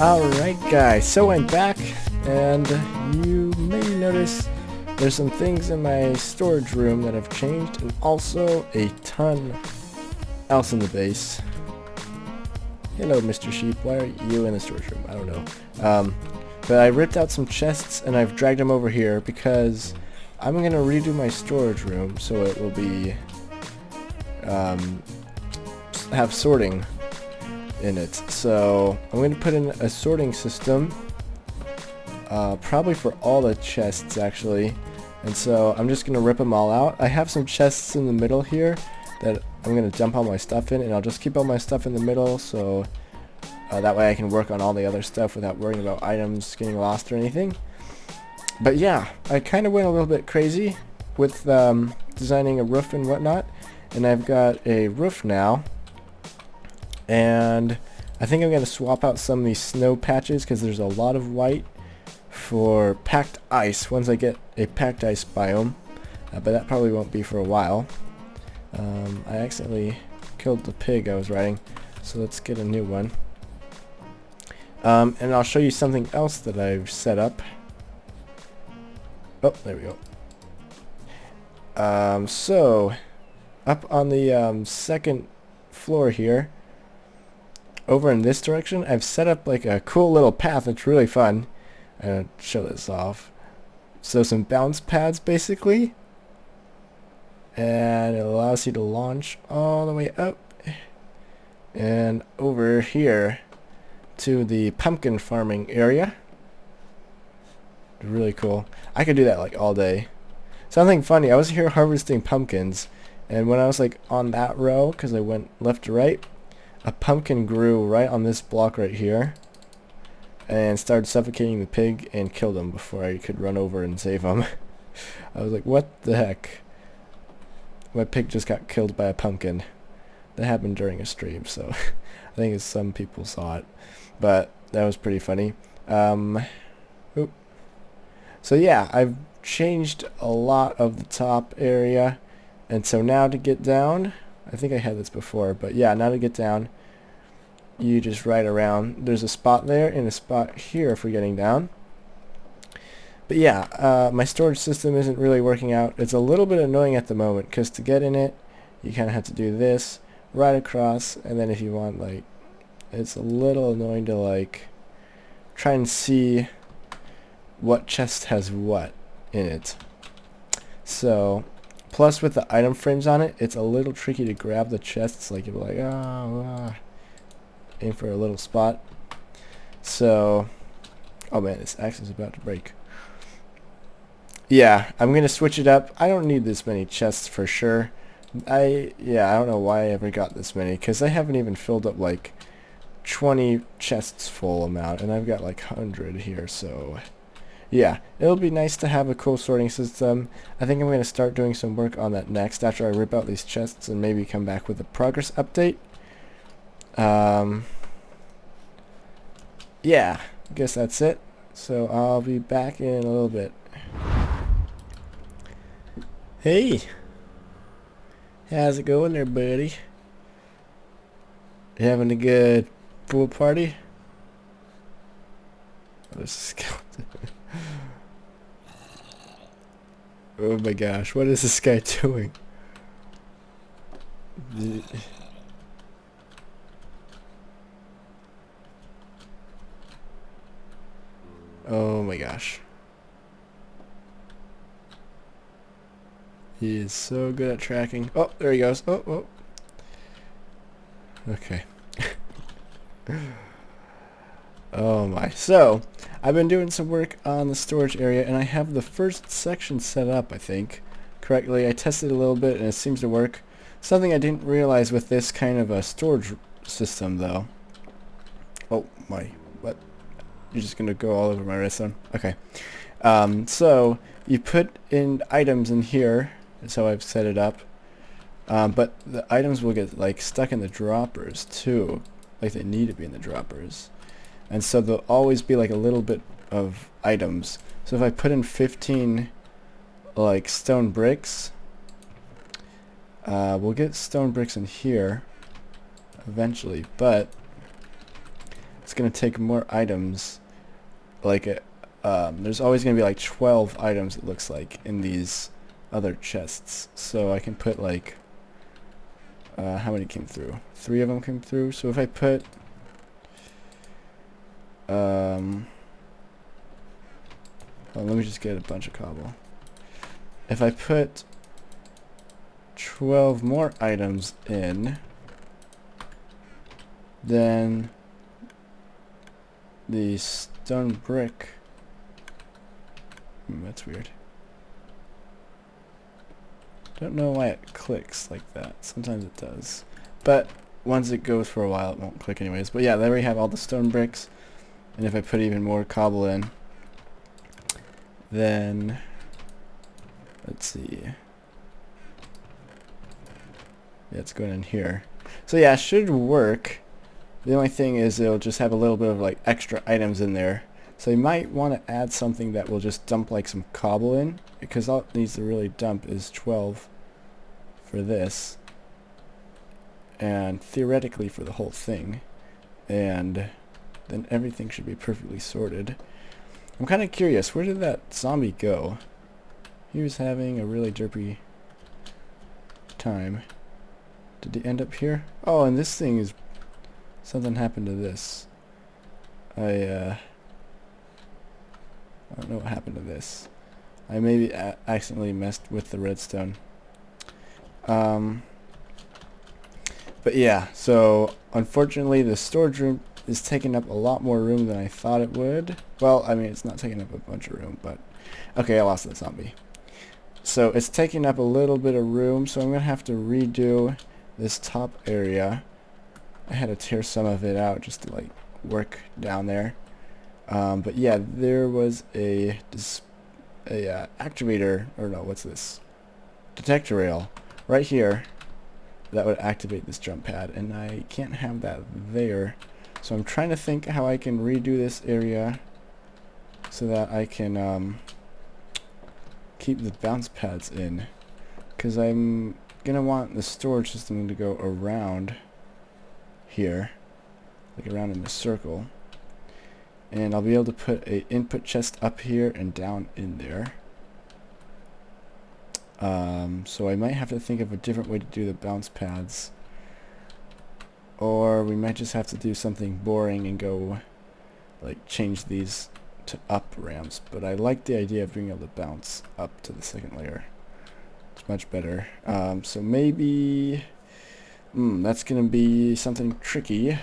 Alright guys, so I'm back, and you may notice there's some things in my storage room that have changed, and also a ton else in the base. Hello Mr. Sheep, why are you in the storage room? I don't know. But I ripped out some chests and I've dragged them over here because I'm going to redo my storage room so it will be have sorting in it. So I'm going to put in a sorting system, probably for all the chests actually, and so I'm just going to rip them all out. I have some chests in the middle here that I'm going to dump all my stuff in, and I'll just keep all my stuff in the middle so that way I can work on all the other stuff without worrying about items getting lost or anything. But yeah, I kind of went a little bit crazy with designing a roof and whatnot, and I've got a roof now. And I think I'm going to swap out some of these snow patches because there's a lot of white for packed ice once I get a packed ice biome. But that probably won't be for a while. I accidentally killed the pig I was riding, so let's get a new one. And I'll show you something else that I've set up. Oh, there we go. So, up on the second floor here, over in this direction, I've set up like a cool little path. It's really fun. I'll show this off. So some bounce pads basically, and it allows you to launch all the way up and over here to the pumpkin farming area. Really cool. I could do that like all day. Something funny, I was here harvesting pumpkins, and when I was like on that row, because I went left to right, a pumpkin grew right on this block right here and started suffocating the pig and killed him before I could run over and save him. I was like, what the heck? My pig just got killed by a pumpkin. That happened during a stream, so I think some people saw it, but that was pretty funny. Oop. So yeah, I've changed a lot of the top area, and so now to get down, I think I had this before, but yeah, now to get down, you just ride around. There's a spot there and a spot here for getting down. But yeah, my storage system isn't really working out. It's a little bit annoying at the moment, because to get in it, you kind of have to do this, ride across, and then if you want, like, it's a little annoying to, like, try and see what chest has what in it. So, plus with the item frames on it, it's a little tricky to grab the chests. Like, you're like, aim for a little spot. So, oh man, this axe is about to break. Yeah, I'm gonna switch it up. I don't need this many chests for sure. I don't know why I ever got this many, because I haven't even filled up like 20 chests full amount, and I've got like 100 here, so yeah, it'll be nice to have a cool sorting system. I think I'm going to start doing some work on that next after I rip out these chests and maybe come back with a progress update. Yeah, I guess that's it. So I'll be back in a little bit. Hey! How's it going there, buddy? You having a good pool party? Oh, there's a skeleton. Oh my gosh, what is this guy doing? Oh my gosh. He is so good at tracking. Oh, there he goes. Oh, oh. Okay. Oh my. So, I've been doing some work on the storage area, and I have the first section set up, I think, correctly. I tested a little bit, and it seems to work. Something I didn't realize with this kind of a storage system, though. Oh my. What? You're just going to go all over my redstone? Okay. So, you put in items in here. That's how I've set it up. But the items will get, like, stuck in the droppers, too. Like, they need to be in the droppers. And so there'll always be like a little bit of items. So if I put in 15 like stone bricks, we'll get stone bricks in here eventually, but it's gonna take more items. Like there's always gonna be like 12 items, it looks like, in these other chests. So I can put like how many came through? 3 of them came through. So if I put well, let me just get a bunch of cobble. If I put 12 more items in, then the stone brick, that's weird. Don't know why it clicks like that. Sometimes it does, but once it goes for a while it won't click anyways. But yeah, there we have all the stone bricks, and if I put even more cobble in, then let's see. Yeah, it's going in here. So yeah, it should work. The only thing is it'll just have a little bit of like extra items in there. So you might want to add something that will just dump like some cobble in, because all it needs to really dump is 12 for this, and theoretically for the whole thing, and then everything should be perfectly sorted. I'm kind of curious, where did that zombie go? He was having a really derpy time. Did he end up here? Oh, and this thing is... something happened to this. I don't know what happened to this. I maybe accidentally messed with the redstone. But yeah, so unfortunately the storage room is taking up a lot more room than I thought it would. Well, I mean, it's not taking up a bunch of room, but... okay, I lost the zombie. So it's taking up a little bit of room, so I'm going to have to redo this top area. I had to tear some of it out just to like work down there. But yeah, there was a activator, or no, what's this? Detector rail right here that would activate this jump pad, and I can't have that there. So I'm trying to think how I can redo this area so that I can keep the bounce pads in, because I'm gonna want the storage system to go around here, like around in a circle, and I'll be able to put a input chest up here and down in there. So I might have to think of a different way to do the bounce pads, or we might just have to do something boring and go like change these to up ramps. But I like the idea of being able to bounce up to the second layer. It's much better. So maybe that's gonna be something tricky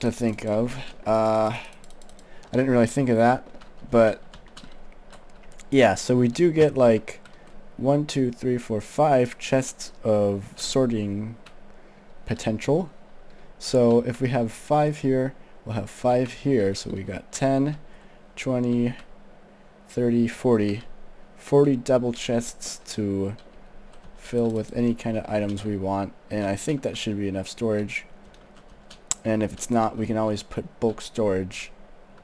to think of. I didn't really think of that, but yeah, so we do get like 1, 2, 3, 4, 5 chests of sorting potential. So if we have 5 here, we'll have 5 here, so we got 10, 20, 30, 40 double chests to fill with any kind of items we want, and I think that should be enough storage. And if it's not, we can always put bulk storage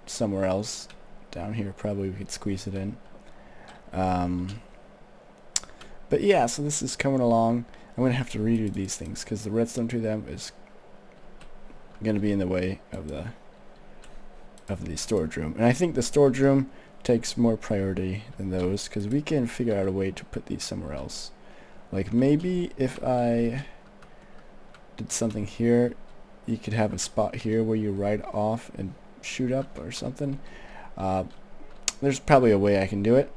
somewhere else. Down here probably we could squeeze it in. But yeah, so this is coming along. I'm going to have to redo these things because the redstone to them is going to be in the way of the storage room. And I think the storage room takes more priority than those, because we can figure out a way to put these somewhere else. Like maybe if I did something here, you could have a spot here where you ride off and shoot up or something. There's probably a way I can do it.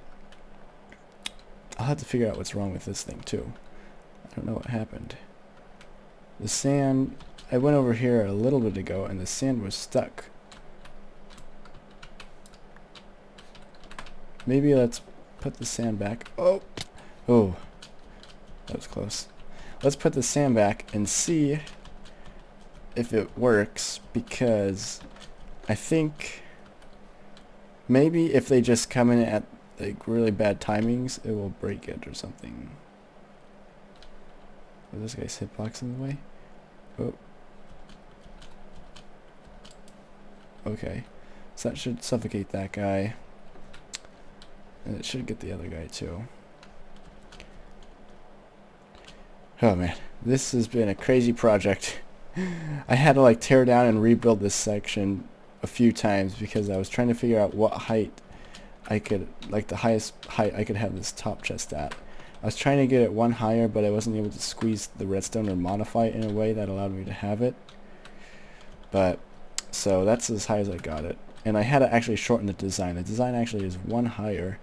I'll have to figure out what's wrong with this thing too. I don't know what happened. The sand, I went over here a little bit ago and the sand was stuck. Maybe let's put the sand back. Oh, that was close. Let's put the sand back and see if it works, because I think maybe if they just come in at like really bad timings, it will break it or something. Oh, this guy's hitbox in the way. Oh. Okay. So that should suffocate that guy. And it should get the other guy too. Oh man, this has been a crazy project. I had to like tear down and rebuild this section a few times because I was trying to figure out what height I could, like the highest height I could have this top chest at. I was trying to get it one higher, but I wasn't able to squeeze the redstone or modify it in a way that allowed me to have it. But, so that's as high as I got it. And I had to actually shorten the design. The design actually is one higher.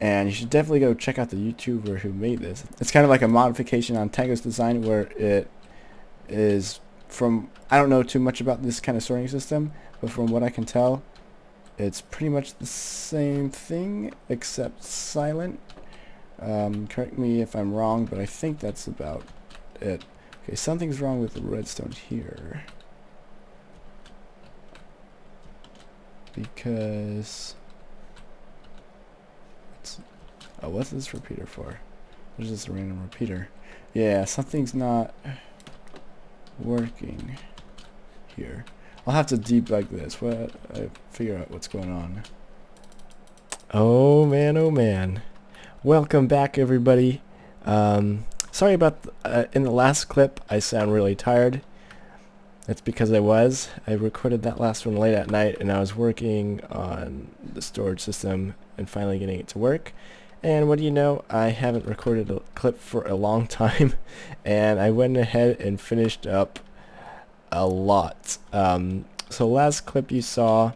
And you should definitely go check out the YouTuber who made this. It's kind of like a modification on Tango's design where it is from, I don't know too much about this kind of sorting system, but from what I can tell, it's pretty much the same thing except silent. Correct me if I'm wrong, but I think that's about it. Okay, something's wrong with the redstone here. Because... oh, what's this repeater for? There's just a random repeater. Yeah, something's not working here. I'll have to debug this. Figure out what's going on. Oh man, oh man. Welcome back, everybody. Sorry about in the last clip I sound really tired. That's because I recorded that last one late at night and I was working on the storage system and finally getting it to work. And what do you know, I haven't recorded a clip for a long time and I went ahead and finished up a lot. So last clip you saw,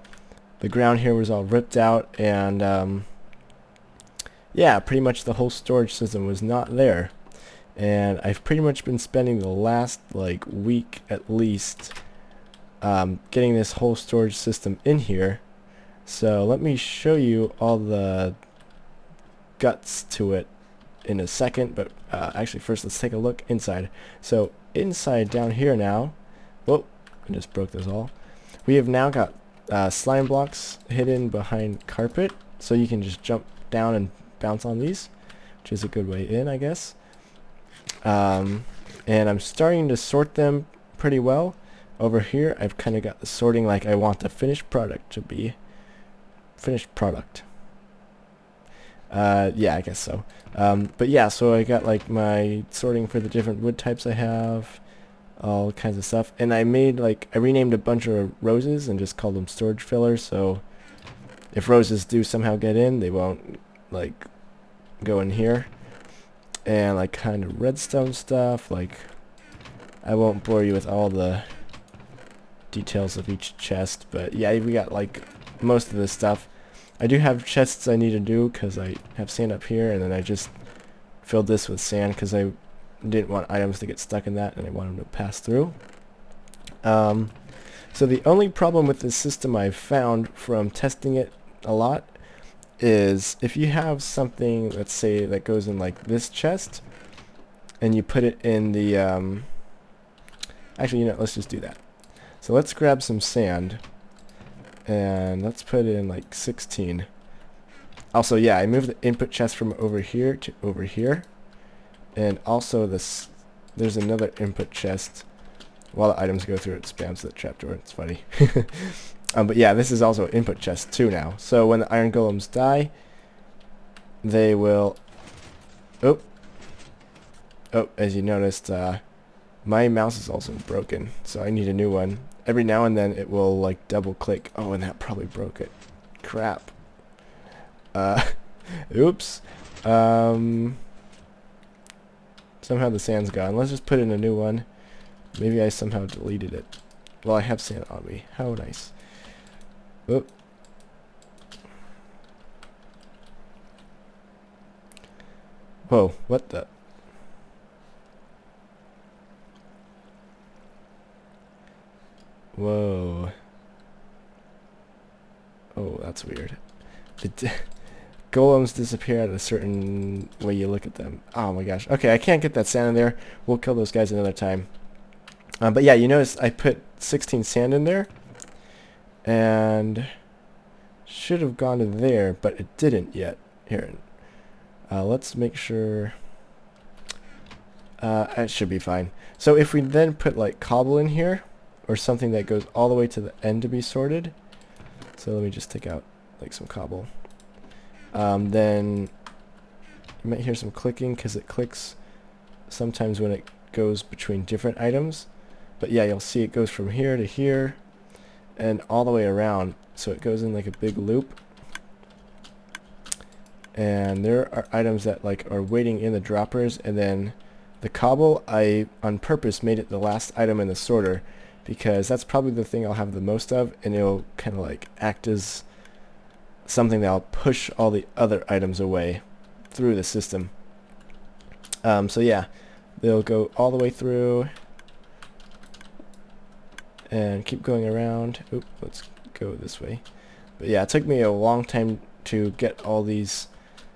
the ground here was all ripped out and yeah, pretty much the whole storage system was not there. And I've pretty much been spending the last like week at least getting this whole storage system in here. So let me show you all the guts to it in a second, but actually first let's take a look inside. So inside down here now, whoa, I just broke this all. We have now got slime blocks hidden behind carpet, so you can just jump down and bounce on these, which is a good way in, I guess. And I'm starting to sort them pretty well. Over here I've kind of got the sorting like I want the finished product to be. Finished product. Yeah, I guess so. But yeah, so I got like my sorting for the different wood types I have, all kinds of stuff. And I renamed a bunch of roses and just called them storage fillers, so if roses do somehow get in, they won't like go in here. And like kind of redstone stuff, like I won't bore you with all the details of each chest, but yeah, we got like most of this stuff. I do have chests I need to do because I have sand up here, and then I just filled this with sand because I didn't want items to get stuck in that and I want them to pass through. So the only problem with this system I've found from testing it a lot is if you have something, let's say, that goes in like this chest and you put it in the actually, you know, let's just do that. So let's grab some sand and let's put it in like 16. Also, yeah, I moved the input chest from over here to over here, and also there's another input chest. While the items go through, it spams the trapdoor. It's funny. But yeah, this is also input chest 2 now. So when the iron golems die, they will... Oh, as you noticed, my mouse is also broken, so I need a new one. Every now and then it will like double click. Oh, and that probably broke it. Crap. Oops. Somehow the sand's gone. Let's just put in a new one. Maybe I somehow deleted it. Well, I have sand on me. How nice. Oop. Whoa, what the? Whoa. Oh, that's weird. Golems disappear at a certain way you look at them. Oh my gosh. Okay, I can't get that sand in there. We'll kill those guys another time. But yeah, you notice I put 16 sand in there. And should have gone to there, but it didn't yet. Here. Let's make sure... it should be fine. So if we then put like cobble in here, or something that goes all the way to the end to be sorted. So let me just take out like some cobble. Then you might hear some clicking because it clicks sometimes when it goes between different items. But yeah, you'll see it goes from here to here and all the way around. So it goes in like a big loop. And there are items that like are waiting in the droppers, and then the cobble, I on purpose made it the last item in the sorter because that's probably the thing I'll have the most of, and it'll kind of like act as something that'll push all the other items away through the system. So yeah, they'll go all the way through and keep going around. Oop, let's go this way. But yeah, it took me a long time to get all these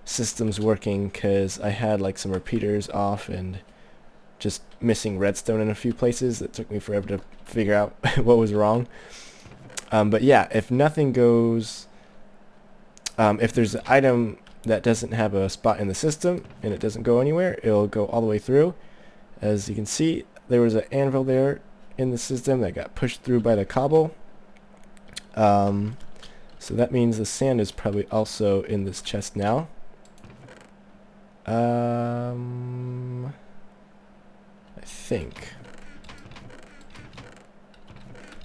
systems working because I had like some repeaters off and just missing redstone in a few places. It took me forever to figure out what was wrong. But yeah, if nothing goes, if there's an item that doesn't have a spot in the system and it doesn't go anywhere, it'll go all the way through. As you can see, there was an anvil there in the system that got pushed through by the cobble. So that means the sand is probably also in this chest now. I think.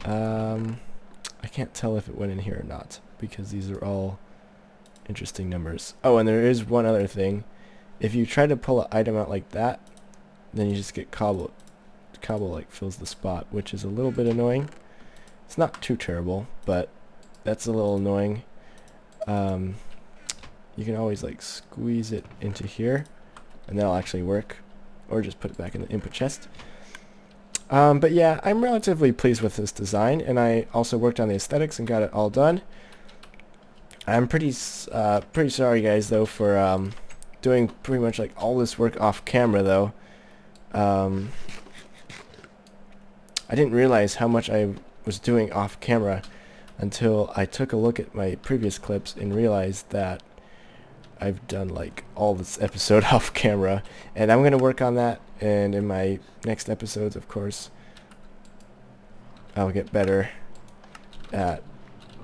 I can't tell if it went in here or not because these are all interesting numbers. Oh, and there is one other thing. If you try to pull an item out like that, then you just get cobble. Cobble like fills the spot, which is a little bit annoying. It's not too terrible, but that's a little annoying. You can always like squeeze it into here and that'll actually work, or just put it back in the input chest. But yeah, I'm relatively pleased with this design, and I also worked on the aesthetics and got it all done. I'm pretty sorry guys though for doing pretty much like all this work off camera though. I didn't realize how much I was doing off camera until I took a look at my previous clips and realized that I've done like all this episode off camera, and I'm gonna work on that, and in my next episodes of course I'll get better at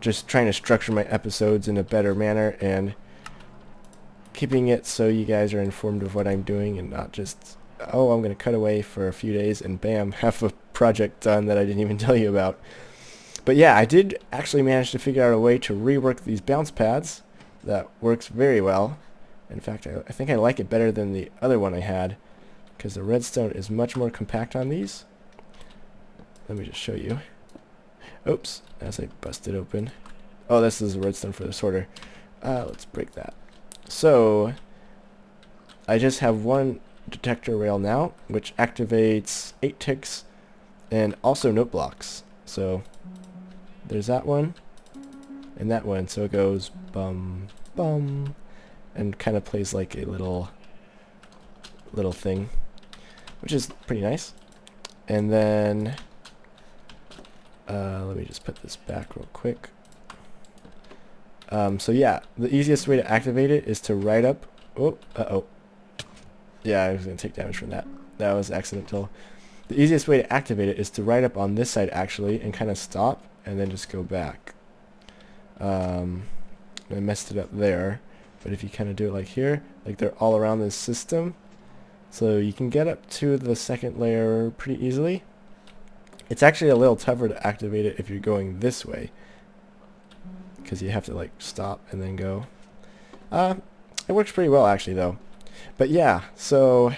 just trying to structure my episodes in a better manner and keeping it so you guys are informed of what I'm doing and not just, oh, I'm gonna cut away for a few days and bam, half a project done that I didn't even tell you about. But yeah, I did actually manage to figure out a way to rework these bounce pads that works very well. In fact, I think I like it better than the other one I had because the redstone is much more compact on these. Let me just show you. Oops, as I bust it open. Oh, this is the redstone for the sorter. Let's break that. So I just have one detector rail now, which activates 8 ticks and also note blocks. So there's that one and that one, so it goes bum bum and kind of plays like a little thing, which is pretty nice. And then let me just put this back real quick. So yeah, the easiest way to activate it is to right up. Oh, yeah, I was gonna take damage from that. That was accidental. The easiest way to activate it is to right up on this side actually and kind of stop and then just go back. I messed it up there, but if you kind of do it like here, like they're all around this system, so you can get up to the second layer pretty easily. It's actually a little tougher to activate it if you're going this way, because you have to like stop and then go. It works pretty well actually though. But yeah, so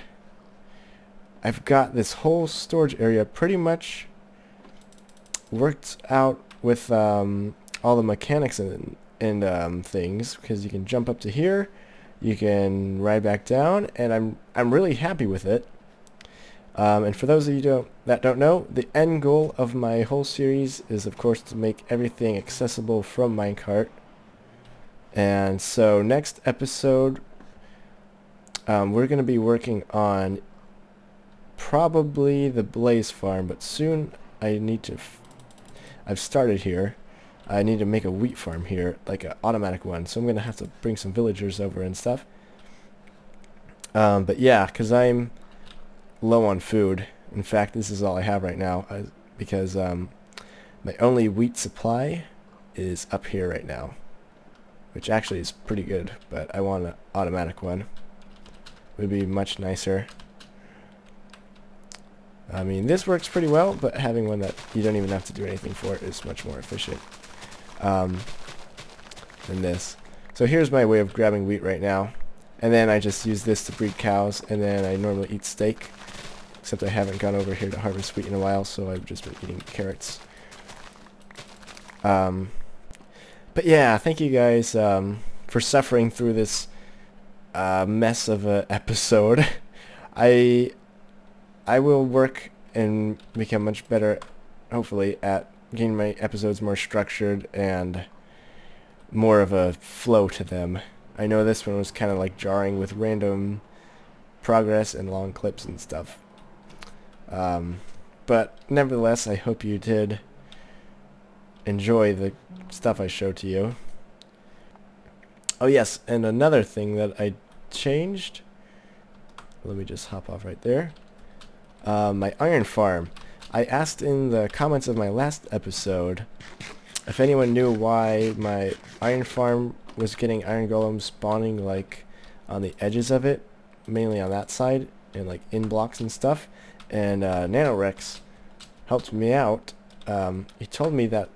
I've got this whole storage area pretty much worked out with all the mechanics and things, because you can jump up to here, you can ride back down, and I'm really happy with it. And for those of you that don't know, the end goal of my whole series is of course to make everything accessible from Minecart. And so next episode we're going to be working on probably the Blaze farm, but soon I need to I've started here. I need to make a wheat farm here, like an automatic one, so I'm going to have to bring some villagers over and stuff. But yeah, because I'm low on food. In fact, this is all I have right now, because my only wheat supply is up here right now, which actually is pretty good, but I want an automatic one. Would be much nicer. I mean, this works pretty well, but having one that you don't even have to do anything for is much more efficient than this. So here's my way of grabbing wheat right now. And then I just use this to breed cows, and then I normally eat steak. Except I haven't gone over here to harvest wheat in a while, so I've just been eating carrots. But yeah, thank you guys for suffering through this mess of a episode. I will work and become much better, hopefully, at getting my episodes more structured and more of a flow to them. I know this one was kind of like jarring with random progress and long clips and stuff. But nevertheless, I hope you did enjoy the stuff I showed to you. Oh yes, and another thing that I changed, let me just hop off right there, my iron farm. I asked in the comments of my last episode if anyone knew why my iron farm was getting iron golems spawning like on the edges of it, mainly on that side, and like in blocks and stuff. And Nanorex helped me out. He told me that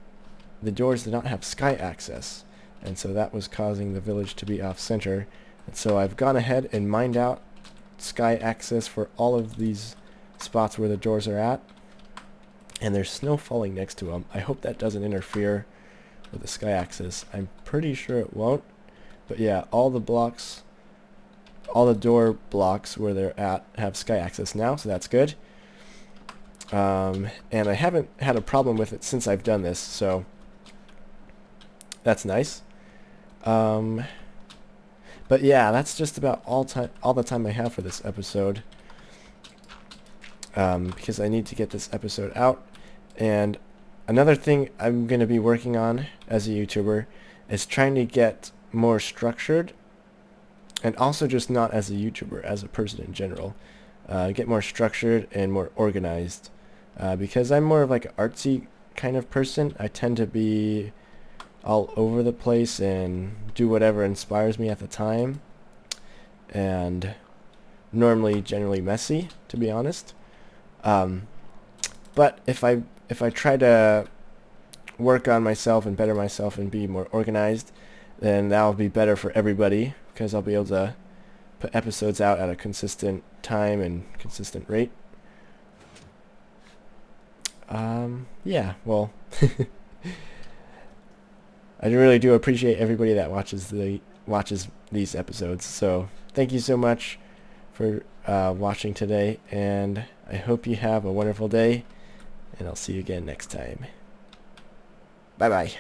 the doors did not have sky access, and so that was causing the village to be off center. And so I've gone ahead and mined out sky access for all of these spots where the doors are at, and there's snow falling next to them. I hope that doesn't interfere with the sky access. I'm pretty sure it won't, but yeah, all the blocks, all the door blocks where they're at have sky access now, so that's good. And I haven't had a problem with it since I've done this, so that's nice. But yeah, that's just about all the time I have for this episode, because I need to get this episode out. And another thing I'm going to be working on as a YouTuber is trying to get more structured, and also just not as a YouTuber, as a person in general, get more structured and more organized, because I'm more of like an artsy kind of person. I tend to be all over the place and do whatever inspires me at the time, and normally generally messy, to be honest. But if I try to work on myself and better myself and be more organized, then that'll be better for everybody, because I'll be able to put episodes out at a consistent time and consistent rate. Yeah, well, I really do appreciate everybody that watches these episodes. So thank you so much for watching today, and I hope you have a wonderful day, and I'll see you again next time. Bye bye.